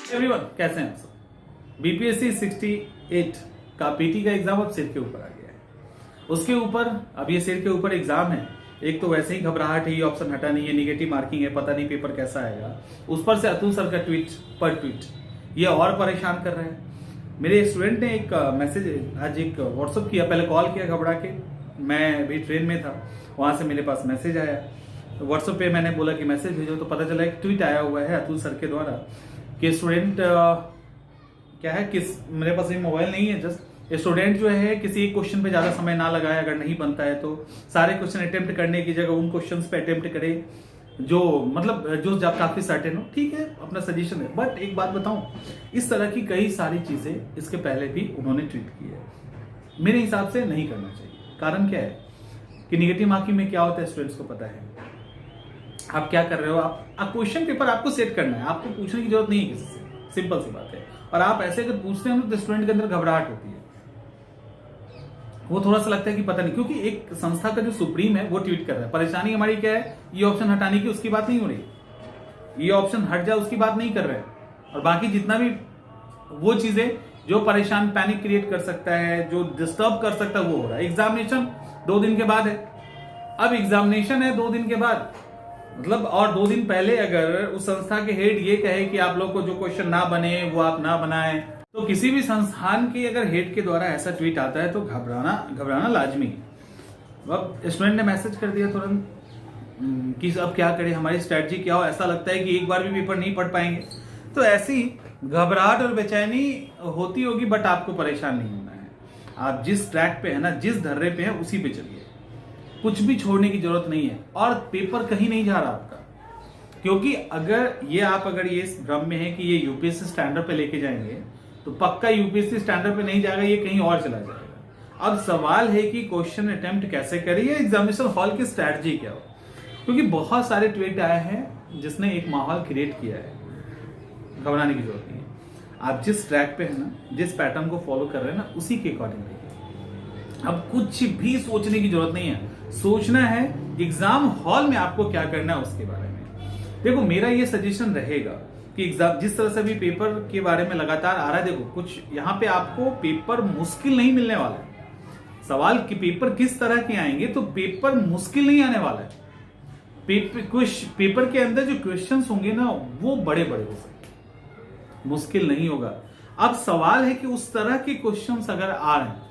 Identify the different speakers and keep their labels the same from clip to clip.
Speaker 1: Everyone, कैसे हैं आप सब। बीपीएससी 68 का पीटी का एग्जाम अब सिर के ऊपर आ गया है। उसके ऊपर अब ये सिर के ऊपर एग्जाम है। एक तो वैसे ही घबराहट है, ये ऑप्शन हटा नहीं है, निगेटिव मार्किंग है, पता नहीं पेपर कैसा आएगा। उस पर से अतुल सर का ट्वीट ये और परेशान कर रहे हैं। मेरे स्टूडेंट ने एक मैसेज आज एक व्हाट्सअप किया, पहले कॉल किया घबरा के, मैं भी ट्रेन में था, वहां से मेरे पास मैसेज आया। व्हाट्सएप पे मैंने बोला कि मैसेज भेजो, तो पता चला एक ट्वीट आया हुआ है अतुल सर के द्वारा कि स्टूडेंट क्या है, मेरे पास ये मोबाइल नहीं है, जस्ट स्टूडेंट जो है किसी एक क्वेश्चन पे ज्यादा समय ना लगाए, अगर नहीं बनता है तो सारे क्वेश्चन अटेम्प्ट करने की जगह उन क्वेश्चंस पे अटेम्प्ट करे जो काफी सर्टेन हो। ठीक है, अपना सजेशन है, बट एक बात बताऊं, इस तरह की कई सारी चीजें इसके पहले भी उन्होंने ट्वीट की है। मेरे हिसाब से नहीं करना चाहिए। कारण क्या है कि निगेटिव मार्किंग में क्या होता है, स्टूडेंट्स को पता है। आप क्या कर रहे हो, आप क्वेश्चन पेपर आपको सेट करना है, आपको पूछने की जरूरत नहीं है किसी से, सिंपल सी बात है। और आप ऐसे अगर पूछते हैं तो स्टूडेंट के अंदर घबराहट होती है, वो थोड़ा सा लगता है कि पता नहीं, क्योंकि एक संस्था का जो सुप्रीम है वो ट्वीट कर रहा है। परेशानी हमारी क्या है, ये ऑप्शन हटाने की उसकी बात नहीं हो रही, ये ऑप्शन हट जाए उसकी बात नहीं कर रहे हैं। और बाकी जितना भी वो चीजें जो परेशान पैनिक क्रिएट कर सकता है, जो डिस्टर्ब कर सकता है, वो हो रहा है। एग्जामिनेशन 2 दिन के बाद है, अब एग्जामिनेशन है 2 दिन के बाद, मतलब और 2 दिन पहले अगर उस संस्था के हेड ये कहे कि आप लोग को जो क्वेश्चन ना बने वो आप ना बनाएं, तो किसी भी संस्थान के अगर हेड के द्वारा ऐसा ट्वीट आता है तो घबराना लाजमी है। अब स्टूडेंट ने मैसेज कर दिया तुरंत कि अब क्या करें, हमारी स्ट्रेटजी क्या हो। ऐसा लगता है कि एक बार भी पेपर नहीं पढ़ पाएंगे, तो ऐसी घबराहट और बेचैनी होती होगी, बट आपको परेशान नहीं होना है। आप जिस ट्रैक पे है ना, जिस धर्रे पे है, उसी पे चलिए, कुछ भी छोड़ने की जरूरत नहीं है। और पेपर कहीं नहीं जा रहा आपका, क्योंकि अगर ये इस भ्रम में है कि ये यूपीएससी स्टैंडर्ड पे लेके जाएंगे, तो पक्का यूपीएससी स्टैंडर्ड पे नहीं जाएगा, ये कहीं और चला जाएगा। अब सवाल है कि क्वेश्चन अटेम्प्ट कैसे करिए, एग्जामिनेशन हॉल की स्ट्रैटेजी क्या हो, क्योंकि बहुत सारे ट्वीट आए हैं जिसने एक माहौल क्रिएट किया है। घबराने की जरूरत नहीं है, आप जिस ट्रैक पे है ना, जिस पैटर्न को फॉलो कर रहे हैं ना, उसी के अकॉर्डिंग रहिए। अब कुछ भी सोचने की जरूरत नहीं है, सोचना है एग्जाम हॉल में आपको क्या करना है उसके बारे में। देखो, मेरा ये सजेशन रहेगा कि एग्जाम जिस तरह से भी पेपर के बारे में लगातार आ रहा है, देखो कुछ यहाँ पे आपको पेपर मुश्किल नहीं मिलने वाला है। सवाल कि पेपर किस तरह के आएंगे, तो पेपर मुश्किल नहीं आने वाला है। पेपर के अंदर जो क्वेश्चंस होंगे ना, वो बड़े बड़े हो सकते, मुश्किल नहीं होगा। अब सवाल है कि उस तरह के क्वेश्चंस अगर आ रहे हैं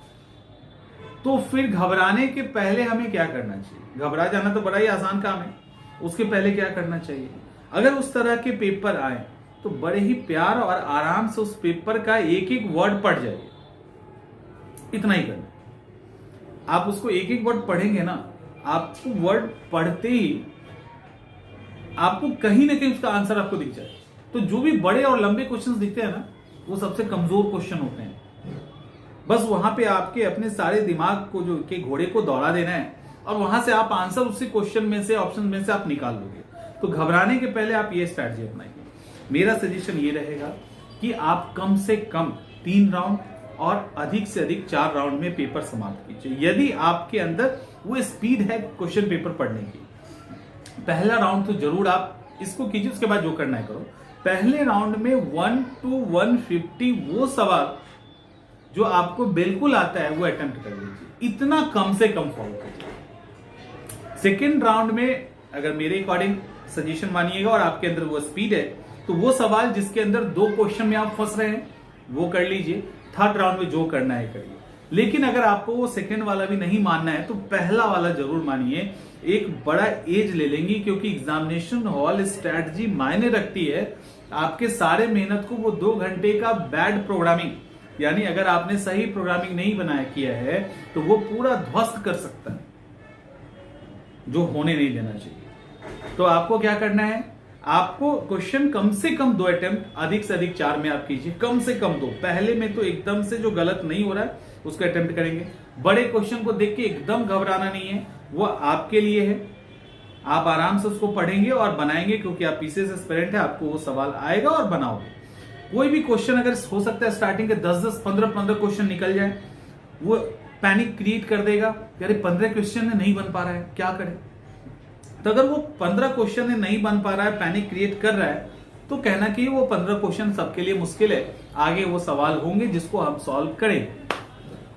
Speaker 1: तो फिर घबराने के पहले हमें क्या करना चाहिए। घबरा जाना तो बड़ा ही आसान काम है, उसके पहले क्या करना चाहिए। अगर उस तरह के पेपर आए तो बड़े ही प्यार और आराम से उस पेपर का एक एक वर्ड पढ़ जाइए, इतना ही करना। आप उसको एक एक वर्ड पढ़ेंगे ना, आपको वर्ड पढ़ते ही आपको कहीं ना कहीं उसका आंसर आपको दिख जाए। तो जो भी बड़े और लंबे क्वेश्चंस दिखते हैं ना, वो सबसे कमजोर क्वेश्चन होते हैं। बस वहां पे आपके अपने सारे दिमाग को जो के घोड़े को दौड़ा देना है, और वहां से आप आंसर उसी क्वेश्चन में से, ऑप्शन में से आप निकाल लोगे। तो घबराने के पहले आप ये स्ट्रैटेजी अपनाइए। मेरा सजेशन ये रहेगा कि आप कम से कम 3 राउंड और अधिक से अधिक 4 राउंड में पेपर समाप्त कीजिए, यदि आपके अंदर वो स्पीड है क्वेश्चन पेपर पढ़ने की। पहला राउंड तो जरूर आप इसको कीजिए, उसके बाद जो करना है करो। पहले राउंड में 1 to 150 वो सवाल जो आपको बिल्कुल आता है वो अटेम्प्ट कर लीजिए, इतना कम से कम फॉलो कीजिए। सेकेंड राउंड में अगर मेरे अकॉर्डिंग सजेशन मानिएगा और आपके अंदर वो स्पीड है, तो वो सवाल जिसके अंदर 2 क्वेश्चन में आप फंस रहे हैं वो कर लीजिए। थर्ड राउंड में जो करना है करिए। लेकिन अगर आपको वो सेकेंड वाला भी नहीं मानना है तो पहला वाला जरूर मानिए। एक बड़ा एज ले लेंगे, क्योंकि एग्जामिनेशन हॉल स्ट्रैटेजी मायने रखती है। आपके सारे मेहनत को वो 2 घंटे का बैड प्रोग्रामिंग, यानी अगर आपने सही प्रोग्रामिंग नहीं बनाया किया है तो वो पूरा ध्वस्त कर सकता है, जो होने नहीं देना चाहिए। तो आपको क्या करना है, आपको क्वेश्चन कम से कम 2 अटेम्प्ट, अधिक से अधिक 4 में आप कीजिए, कम से कम 2। पहले में तो एकदम से जो गलत नहीं हो रहा है उसको अटेम्प्ट करेंगे। बड़े क्वेश्चन को देख के एकदम घबराना नहीं है, वो आपके लिए है। आप आराम से उसको पढ़ेंगे और बनाएंगे, क्योंकि आप पीसीएस एस्पिरेंट है, आपको वो सवाल आएगा और बनाओगे। कोई भी क्वेश्चन अगर हो सकता है स्टार्टिंग के 10-10, 15-15 क्वेश्चन निकल जाए, वो पैनिक क्रिएट कर देगा, यार 15 क्वेश्चन में नहीं बन पा रहा है, क्या करें। तो अगर वो 15 क्वेश्चन में नहीं बन पा रहा है, पैनिक क्रिएट कर रहा है, तो कहना कि वो 15 क्वेश्चन सबके लिए मुश्किल है, आगे वो सवाल होंगे जिसको हम सॉल्व करें।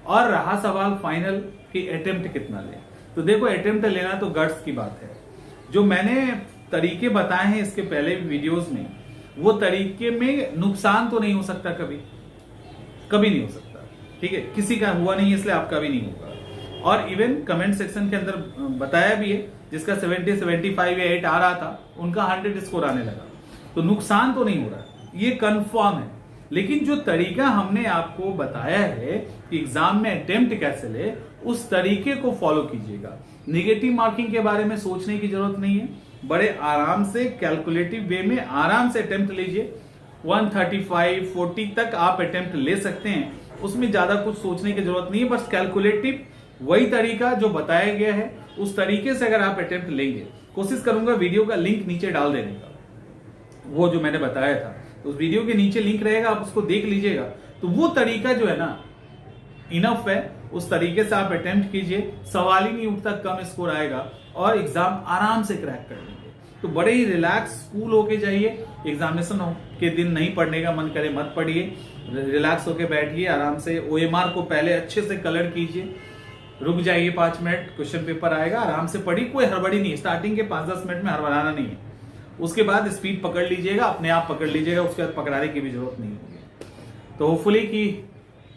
Speaker 1: और रहा सवाल फाइनल कि अटेम्प्ट कितना लें, तो देखो अटेम्प्ट लेना तो गट्स की बात है। जो मैंने तरीके बताए हैं इसके पहले वीडियोस में, वो तरीके में नुकसान तो नहीं हो सकता, कभी नहीं हो सकता, ठीक है। किसी का हुआ नहीं इसलिए आपका भी नहीं होगा। और इवन कमेंट सेक्शन के अंदर बताया भी है, जिसका 70, 75 या 8 आ रहा था उनका 100 स्कोर आने लगा, तो नुकसान तो नहीं हो रहा, ये कंफर्म है। लेकिन जो तरीका हमने आपको बताया है कि एग्जाम में अटेम्प्ट कैसे ले, उस तरीके को फॉलो कीजिएगा। निगेटिव मार्किंग के बारे में सोचने की जरूरत नहीं है, बड़े आराम से कैलकुलेटिव वे में आराम से अटेम्प्ट लीजिए। 135, 40 तक आप अटेम्प्ट ले सकते हैं, उसमें ज्यादा कुछ सोचने की जरूरत नहीं है। बस कैलकुलेटिव वही तरीका जो बताया गया है उस तरीके से अगर आप अटेम्प्ट लेंगे, कोशिश करूंगा वीडियो का लिंक नीचे डाल देने का, वो जो मैंने बताया था उस वीडियो के नीचे लिंक रहेगा, आप उसको देख लीजिएगा। तो वो तरीका जो है ना इनफ है, उस तरीके से आप अटेम्प्ट कीजिए, सवाल ही नहीं उठता, कम स्कोर आएगा और एग्जाम आराम से क्रैक कर लेंगे। तो बड़े ही रिलैक्स कूल होके जाइए, एग्जामिनेशन के दिन नहीं पढ़ने का मन करे मत पढ़िए, रिलैक्स होके बैठिए आराम से। OMR को पहले अच्छे से कलर कीजिए, रुक जाइए 5 मिनट, क्वेश्चन पेपर आएगा, आराम से पढ़िए, कोई हड़बड़ी नहीं, स्टार्टिंग के 5-10 मिनट में हड़बड़ाना नहीं है। उसके बाद स्पीड पकड़ लीजिएगा, अपने आप पकड़ लीजिएगा, उसके बाद पकड़ाने की भी जरूरत नहीं होगी। तो होपफुली कि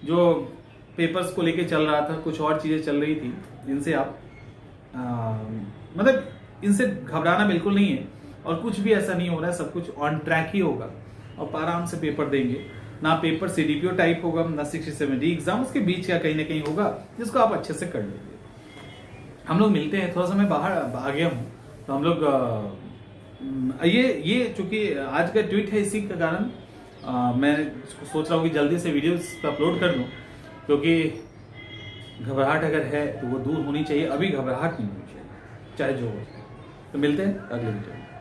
Speaker 1: जो पेपर्स को लेके चल रहा था, कुछ और चीजें चल रही थी जिनसे आप मतलब इनसे घबराना बिल्कुल नहीं है, और कुछ भी ऐसा नहीं हो रहा है, सब कुछ ऑन ट्रैक ही होगा और आराम से पेपर देंगे। ना पेपर CDPO टाइप होगा, ना 60-70 एग्जाम, उसके बीच का कहीं ना कहीं होगा जिसको आप अच्छे से कर लेंगे। हम लोग मिलते हैं, थोड़ा सा मैं बाहर आ गया हूँ, तो हम लोग ये चूंकि आज का ट्वीट है, इसी के कारण मैं सोच रहा हूँ कि जल्दी से वीडियो अपलोड कर दूँ, क्योंकि घबराहट अगर है तो वो दूर होनी चाहिए, अभी घबराहट नहीं होनी चाहिए, चाहे जो हो। तो मिलते हैं अगले वीडियो में।